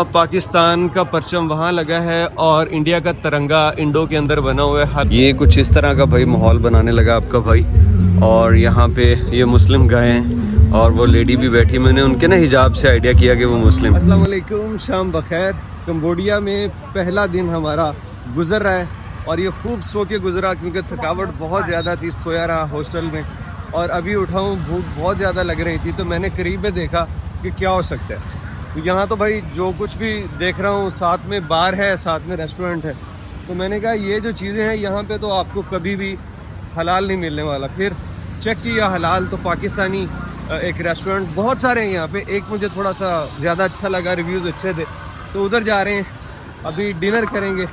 पाकिस्तान का परचम वहाँ लगा है और इंडिया का तिरंगा इंडो के अंदर बना हुआ है। ये कुछ इस तरह का भाई माहौल बनाने लगा आपका भाई। और यहाँ पे ये मुस्लिम गए हैं और वो लेडी भी बैठी, मैंने उनके ना हिजाब से आइडिया किया कि वो मुस्लिम। अस्सलाम वालेकुम, शाम बखैर। कंबोडिया में पहला दिन हमारा गुजर रहा है और ये खूब सो के गुजरा क्योंकि थकावट बहुत ज़्यादा थी, सोया रहा हॉस्टल में। और अभी उठाऊँ, भूख बहुत ज़्यादा लग रही थी तो मैंने करीब में देखा कि क्या हो सकता है। तो यहाँ तो भाई जो कुछ भी देख रहा हूँ, साथ में बार है, साथ में रेस्टोरेंट है। तो मैंने कहा ये जो चीज़ें हैं यहाँ पे तो आपको कभी भी हलाल नहीं मिलने वाला। फिर चेक किया हलाल, तो पाकिस्तानी एक रेस्टोरेंट बहुत सारे हैं यहाँ पे। एक मुझे थोड़ा सा ज़्यादा अच्छा लगा, रिव्यूज़ अच्छे थे, तो उधर जा रहे हैं। अभी डिनर करेंगे।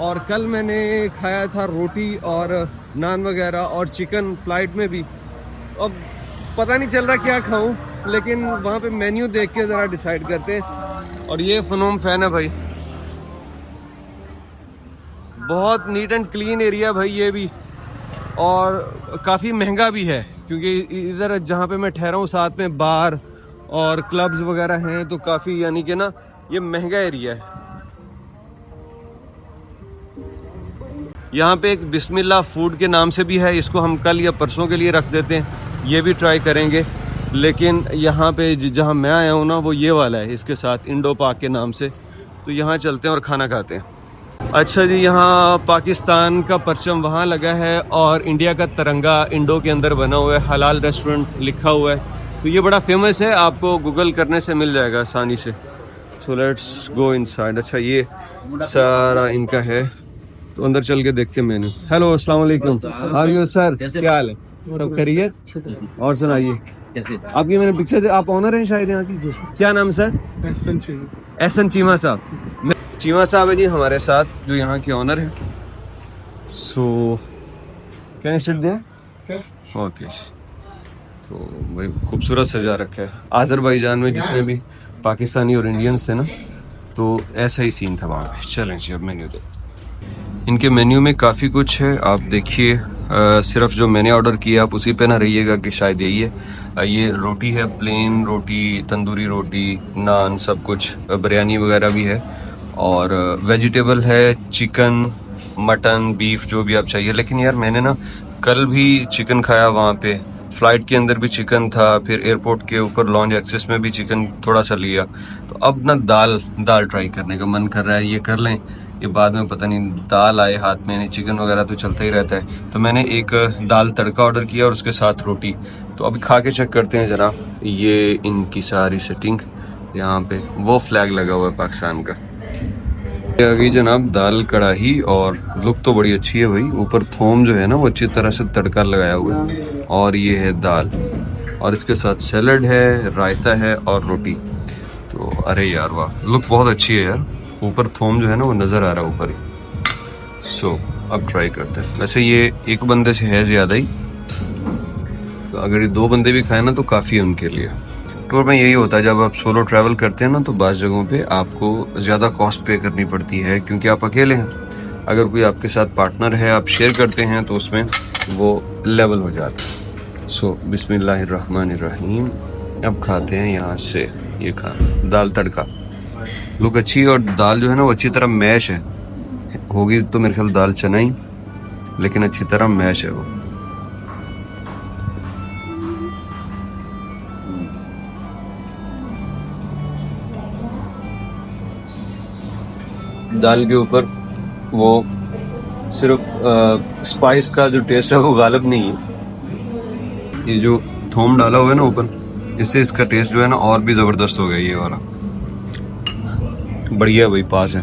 और कल मैंने खाया था रोटी और नान वगैरह और चिकन फ्लाइट में भी। अब पता नहीं चल रहा क्या खाऊं, लेकिन वहाँ पे मेन्यू देख के ज़रा डिसाइड करते हैं। और ये फनोम फैन है भाई, बहुत नीट एंड क्लीन एरिया भाई ये भी, और काफ़ी महंगा भी है क्योंकि इधर जहाँ पे मैं ठहरा हूँ साथ में बार और क्लब्स वगैरह हैं, तो काफ़ी यानी कि ना ये महंगा एरिया है। यहाँ पे एक बिस्मिल्लाह फूड के नाम से भी है, इसको हम कल या परसों के लिए रख देते हैं, ये भी ट्राई करेंगे। लेकिन यहाँ पे जहाँ मैं आया हूँ ना वो ये वाला है, इसके साथ इंडो पाक के नाम से। तो यहाँ चलते हैं और खाना खाते हैं। अच्छा जी, यहाँ पाकिस्तान का परचम वहाँ लगा है और इंडिया का तिरंगा इंडो के अंदर बना हुआ है, हलाल रेस्टोरेंट लिखा हुआ है। तो ये बड़ा फेमस है, आपको गूगल करने से मिल जाएगा आसानी से। So let's go inside. अच्छा ये सारा इनका है, तो अंदर चल के देखते हैं मेन्यू। हेलो, अस्सलाम वालेकुम, हाउ आर यू सर, क्या हाल है? सब खैरियत? और सुनाइए कैसे? आपकी मैंने पिक्चर, आप ऑनर हैं शायद यहाँ की? क्या नाम सर? एहसन चीमा साहब। चीमा साहब है जी हमारे साथ, जो यहाँ के ऑनर हैं। So can I sit there? Okay. तो भाई खूबसूरत सजा रखा है। आज़रबाईजान में जितने भी पाकिस्तानी और इंडियंस थे ना, तो ऐसा ही सीन था वहाँ पे। चलें जी अब मेन्यू देखते हैं। इनके मेन्यू में काफ़ी कुछ है, आप देखिए। सिर्फ जो मैंने ऑर्डर किया आप उसी पे ना रहिएगा कि शायद यही है। ये रोटी है, प्लेन रोटी, तंदूरी रोटी, नान, सब कुछ, बिरयानी वगैरह भी है। और वेजिटेबल है, चिकन, मटन, बीफ, जो भी आप चाहिए। लेकिन यार मैंने ना कल भी चिकन खाया वहाँ पे, फ़्लाइट के अंदर भी चिकन था, फिर एयरपोर्ट के ऊपर लॉन्ज एक्सेस में भी चिकन थोड़ा सा लिया। तो अब ना दाल ट्राई करने का मन कर रहा है। ये कर लें, ये बाद में पता नहीं दाल आए हाथ में, नहीं चिकन वगैरह तो चलता ही रहता है। तो मैंने एक दाल तड़का ऑर्डर किया और उसके साथ रोटी। तो अभी खा के चेक करते हैं ज़रा। ये इनकी सारी सेटिंग, यहाँ पे वो फ्लैग लगा हुआ है पाकिस्तान का। आ गई जनाब दाल कढ़ाई, और लुक तो बड़ी अच्छी है भाई। ऊपर थोम जो है ना वो अच्छी तरह से तड़का लगाया हुआ है। और ये है दाल, और इसके साथ सैलड है, रायता है और रोटी। तो अरे यार वाह, लुक बहुत अच्छी है यार। ऊपर थोम जो है ना वो नज़र आ रहा है ऊपर ही। सो अब ट्राई करते हैं। वैसे ये एक बंदे से है ज़्यादा ही, तो अगर ये 2 बंदे भी खाए ना तो काफ़ी है उनके लिए। टूर में यही होता है, जब आप सोलो ट्रैवल करते हैं ना तो बाज़ जगहों पे आपको ज़्यादा कॉस्ट पे करनी पड़ती है क्योंकि आप अकेले हैं। अगर कोई आपके साथ पार्टनर है, आप शेयर करते हैं, तो उसमें वो लेवल हो जाता है। सो बिस्मिल्लाहिर्रहमानिर्रहीम। अब खाते हैं यहाँ से ये खाना, दाल तड़का। लुक अच्छी है, और दाल जो है ना वो अच्छी तरह मैश है। होगी तो मेरे ख्याल दाल चना ही, लेकिन अच्छी तरह मैश है वो। दाल के ऊपर वो सिर्फ स्पाइस का जो टेस्ट है वो गालिब नहीं है। ये जो थोम डाला हुआ है ना ऊपर, इससे इसका टेस्ट जो है ना और भी ज़बरदस्त हो गया। ये वाला बढ़िया भाई, पास है।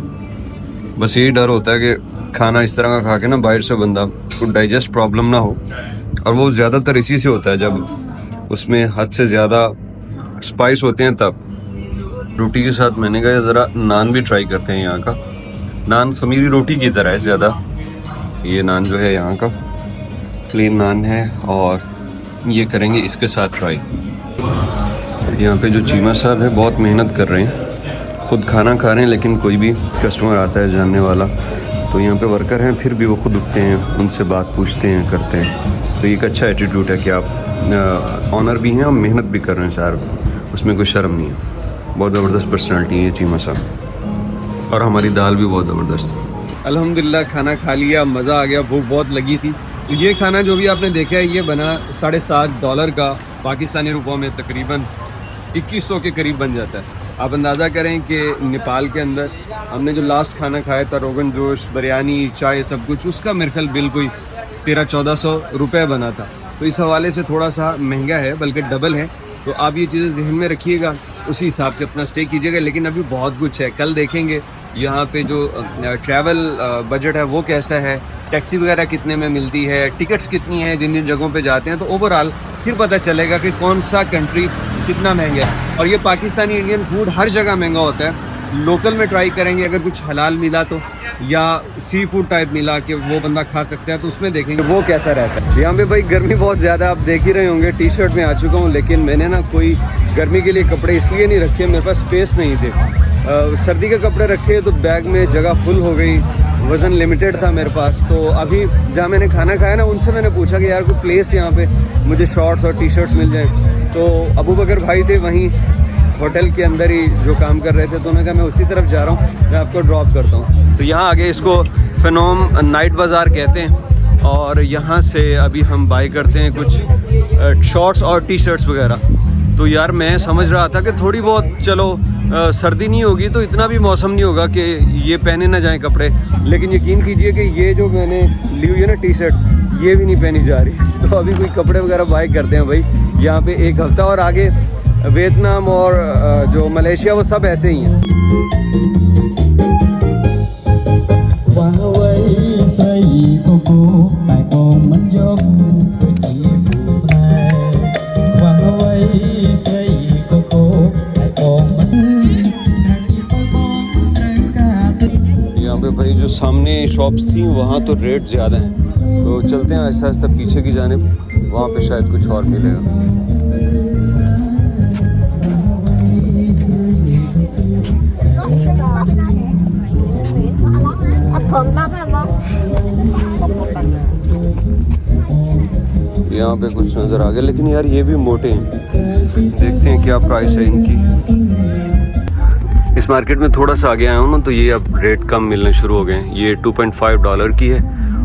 बस यही डर होता है कि खाना इस तरह का खा के ना बाहर से बंदा को डाइजेस्ट प्रॉब्लम ना हो, और वो ज़्यादातर इसी से होता है जब उसमें हद से ज़्यादा स्पाइस होते हैं तब। रोटी के साथ मैंने कहा ज़रा नान भी ट्राई करते हैं। यहाँ का नान खमीरी रोटी की तरह है ज़्यादा। ये नान जो है यहाँ का प्लेन नान है, और ये करेंगे इसके साथ ट्राई। यहाँ पे जो चीमा साहब है बहुत मेहनत कर रहे हैं, खुद खाना खा रहे हैं, लेकिन कोई भी कस्टमर आता है जानने वाला तो यहाँ पे वर्कर हैं, फिर भी वो खुद उठते हैं, उनसे बात पूछते हैं, करते हैं। तो ये एक अच्छा एटीट्यूड है कि आप ऑनर भी हैं और मेहनत भी कर रहे हैं साहब, उसमें कोई शर्म नहीं है। बहुत ज़बरदस्त पर्सनालिटी है चीमा साहब। और हमारी दाल भी बहुत ज़बरदस्त है। अल्हम्दुलिल्लाह खाना खा लिया, मज़ा आ गया, भूख बहुत लगी थी। तो ये खाना जो भी आपने देखा है ये बना $7.5 का, पाकिस्तानी रुपयों में तकरीबन 2100 के करीब बन जाता है। आप अंदाज़ा करें कि नेपाल के अंदर हमने जो लास्ट खाना खाया था रोगन जोश, बिरयानी, चाय, सब कुछ, उसका मेरे ख्याल बिल कोई 1300-1400 रुपये बना था। तो इस हवाले से थोड़ा सा महंगा है, बल्कि डबल है। तो आप ये चीज़ें जहन में रखिएगा, उसी हिसाब से अपना स्टे कीजिएगा। लेकिन अभी बहुत कुछ है, कल देखेंगे यहाँ पे जो ट्रैवल बजट है वो कैसा है, टैक्सी वगैरह कितने में मिलती है, टिकट्स कितनी है जिन जिन जगहों पे जाते हैं। तो ओवरऑल फिर पता चलेगा कि कौन सा कंट्री कितना महंगा है। और ये पाकिस्तानी इंडियन फूड हर जगह महंगा होता है। लोकल में ट्राई करेंगे, अगर कुछ हलाल मिला तो, या सी फूड टाइप मिला कि वो बंदा खा सकता है, तो उसमें देखेंगे वो कैसा रहता है। यहाँ पे भाई गर्मी बहुत ज़्यादा, आप देख ही रहे होंगे। टी शर्ट में आ चुका हूँ, लेकिन मैंने ना कोई गर्मी के लिए कपड़े इसलिए नहीं रखे, मेरे पास स्पेस नहीं थे। सर्दी के कपड़े रखे तो बैग में जगह फुल हो गई, वज़न लिमिटेड था मेरे पास। तो अभी जहाँ मैंने खाना खाया ना, उनसे मैंने पूछा कि यार कोई प्लेस यहाँ पे मुझे शॉर्ट्स और टी शर्ट्स मिल जाएँ। तो अबू बकर भाई थे वहीं होटल के अंदर ही जो काम कर रहे थे, तो उन्होंने कहा मैं उसी तरफ जा रहा हूँ, मैं आपको ड्रॉप करता हूँ। तो यहाँ आगे इसको फेनोम नाइट बाज़ार कहते हैं। और यहाँ से अभी हम बाई करते हैं कुछ शॉर्ट्स और टी शर्ट्स वगैरह। तो यार मैं समझ रहा था कि थोड़ी बहुत चलो सर्दी नहीं होगी तो इतना भी मौसम नहीं होगा कि ये पहने ना जाएं कपड़े, लेकिन यकीन कीजिए कि ये जो मैंने ली हुई है ना टी शर्ट, ये भी नहीं पहनी जा रही। तो अभी कोई कपड़े वगैरह बाई करते हैं भाई यहाँ पे एक हफ्ता, और आगे वियतनाम और जो मलेशिया वो सब ऐसे ही हैं। यहाँ पे भाई जो सामने शॉप्स थी वहाँ तो रेट ज़्यादा हैं, तो चलते हैं आहिस्ता आहिस्ता पीछे की जानिब, वहाँ पे शायद कुछ और मिलेगा। यहाँ पे कुछ नज़र आ गया, लेकिन यार ये भी मोटे हैं। देखते हैं क्या प्राइस है इनकी। इस मार्केट में थोड़ा सा आगे आया हूँ ना, तो ये अब रेट कम मिलने शुरू हो गए हैं। ये $2.5 की है,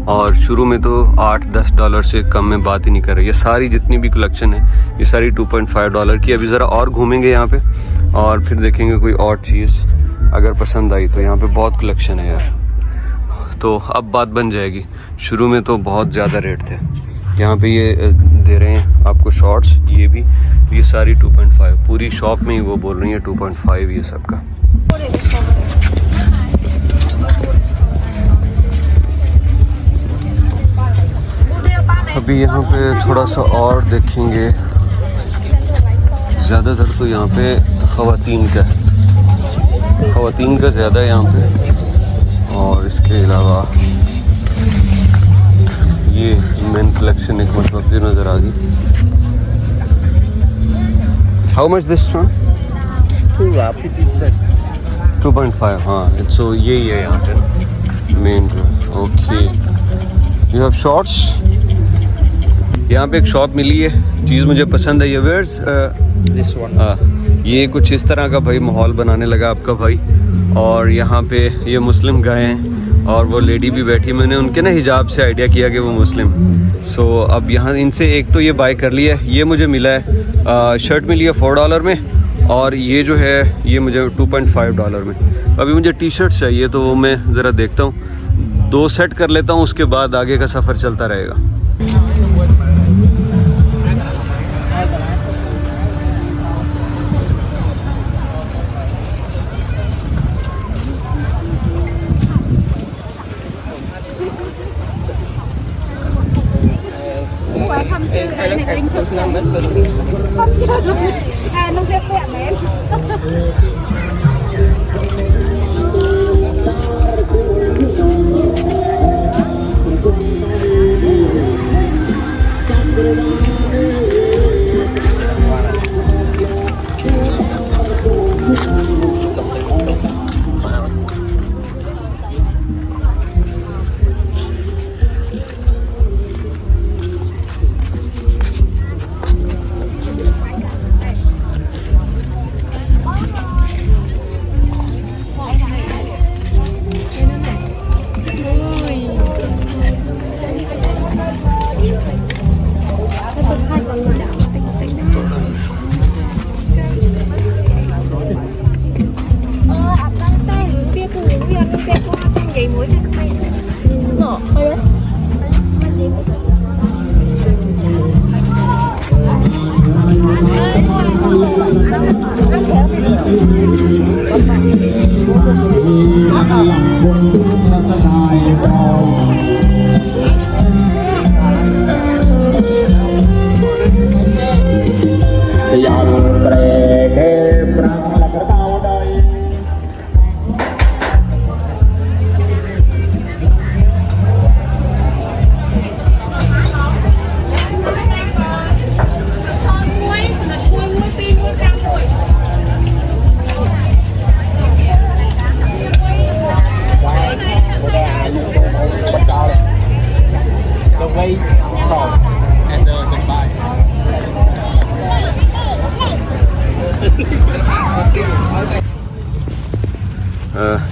और शुरू में तो $8-10 से कम में बात ही नहीं कर रही। ये सारी जितनी भी कलेक्शन है ये सारी $2.5 की। अभी ज़रा और घूमेंगे यहाँ पे, और फिर देखेंगे कोई और चीज़ अगर पसंद आई। तो यहाँ पे बहुत कलेक्शन है यार, तो अब बात बन जाएगी। शुरू में तो बहुत ज़्यादा रेट थे। यहाँ पे ये दे रहे हैं आपको शॉर्ट्स, ये भी, ये सारी 2.5, पूरी शॉप में ही वो बोल रही है 2.5 ये सब का। अभी यहाँ पे थोड़ा सा और देखेंगे, ज़्यादातर तो यहाँ पे ख़वातीन का ज़्यादा है यहाँ पे। और इसके अलावा ये मेन कलेक्शन एक मतलब की नज़र आ गई। How much this one? 2.5। हाँ, सो यही है यहाँ पे main. Okay, you have shorts. यहाँ पे एक शॉप मिली है, चीज़ मुझे पसंद है। ये वेयर्स दिस वन। हाँ, ये कुछ इस तरह का भाई माहौल बनाने लगा आपका भाई। और यहाँ पे ये मुस्लिम गाय हैं, और वो लेडी भी बैठी। मैंने उनके ना हिजाब से आइडिया किया कि वो मुस्लिम। सो अब यहाँ इनसे एक तो ये बाय कर लिया है। ये मुझे मिला है, शर्ट मिली है $4 में, और ये जो है ये मुझे $2.5 में। अभी मुझे टी शर्ट चाहिए, तो वो मैं ज़रा देखता हूँ, 2 सेट कर लेता हूँ, उसके बाद आगे का सफ़र चलता रहेगा।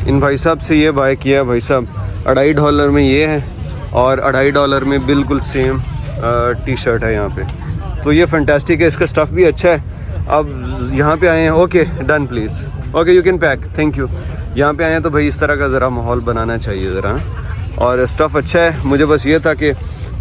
इन भाई साहब से ये बाय किया भाई साहब, $2.5 में ये है और $2.5 में बिल्कुल सेम टी शर्ट है यहाँ पे। तो ये फैंटास्टिक है, इसका स्टफ़ भी अच्छा है। अब यहाँ पे आए हैं, okay done please, okay you can pack, thank you. यहाँ पे आए हैं तो भाई इस तरह का ज़रा माहौल बनाना चाहिए ज़रा, और स्टफ़ अच्छा है। मुझे बस ये था कि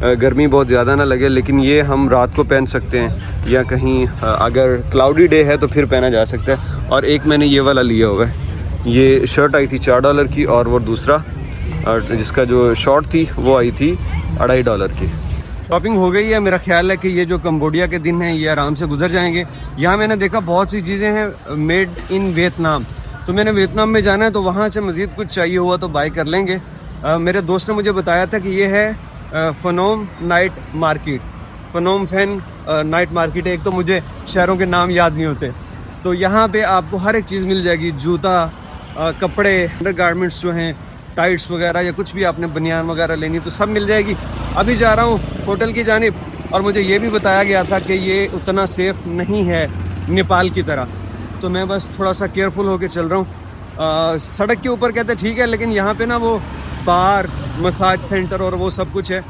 गर्मी बहुत ज़्यादा ना लगे, लेकिन ये हम रात को पहन सकते हैं या कहीं अगर क्लाउडी डे है तो फिर पहना जा सकता है। और एक मैंने ये वाला लिया हुआ है, ये शर्ट आई थी $4 की, और वो दूसरा जिसका जो शॉर्ट थी वो आई थी $2.5 की। शॉपिंग हो गई है। मेरा ख्याल है कि ये जो कंबोडिया के दिन हैं ये आराम से गुजर जाएंगे। यहाँ मैंने देखा बहुत सी चीज़ें हैं मेड इन वियतनाम, तो मैंने वियतनाम में जाना है तो वहाँ से मज़ीद कुछ चाहिए हुआ तो बाय कर लेंगे। मेरे दोस्त ने मुझे बताया था कि ये है Phnom night market, Phnom Penh night market है। एक तो मुझे शहरों के नाम याद नहीं होते, तो यहाँ पे आपको हर एक चीज़ मिल जाएगी, जूता, कपड़े, अंडर गारमेंट्स जो हैं, टाइट्स वगैरह या कुछ भी आपने बनियान वगैरह लेनी तो सब मिल जाएगी। अभी जा रहा हूँ होटल की जानिब, और मुझे ये भी बताया गया था कि ये उतना सेफ़ नहीं है नेपाल की तरह, तो मैं बस थोड़ा सा केयरफुल होकर चल रहा हूँ। सड़क के ऊपर कहते ठीक है, लेकिन यहाँ पे ना वो बार, मसाज सेंटर और वो सब कुछ है,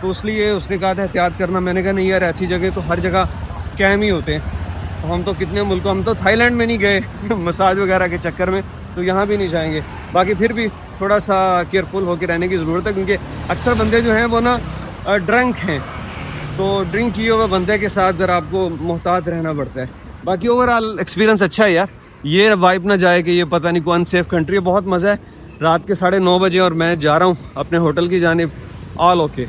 तो इसलिए उसने कहा था एहतियात करना। मैंने कहा नहीं यार, ऐसी जगह तो हर जगह स्कैम ही होते हैं। तो हम तो कितने मुल्कों, हम तो थाईलैंड में नहीं गए मसाज वगैरह के चक्कर में, तो यहाँ भी नहीं जाएंगे। बाकी फिर भी थोड़ा सा केयरफुल होकर रहने की ज़रूरत है, क्योंकि अक्सर बंदे जो हैं वो ना ड्रंक हैं, तो ड्रिंक किए हुए बंदे के साथ ज़रा आपको मोहतात रहना पड़ता है। बाकी ओवरऑल एक्सपीरियंस अच्छा है यार, ये वाइब ना जाए कि ये पता नहीं कौन सेफ कंट्री है। बहुत मज़ा है। रात के 9:30 बजे और मैं जा रहा हूँ अपने होटल की जानिब। All okay.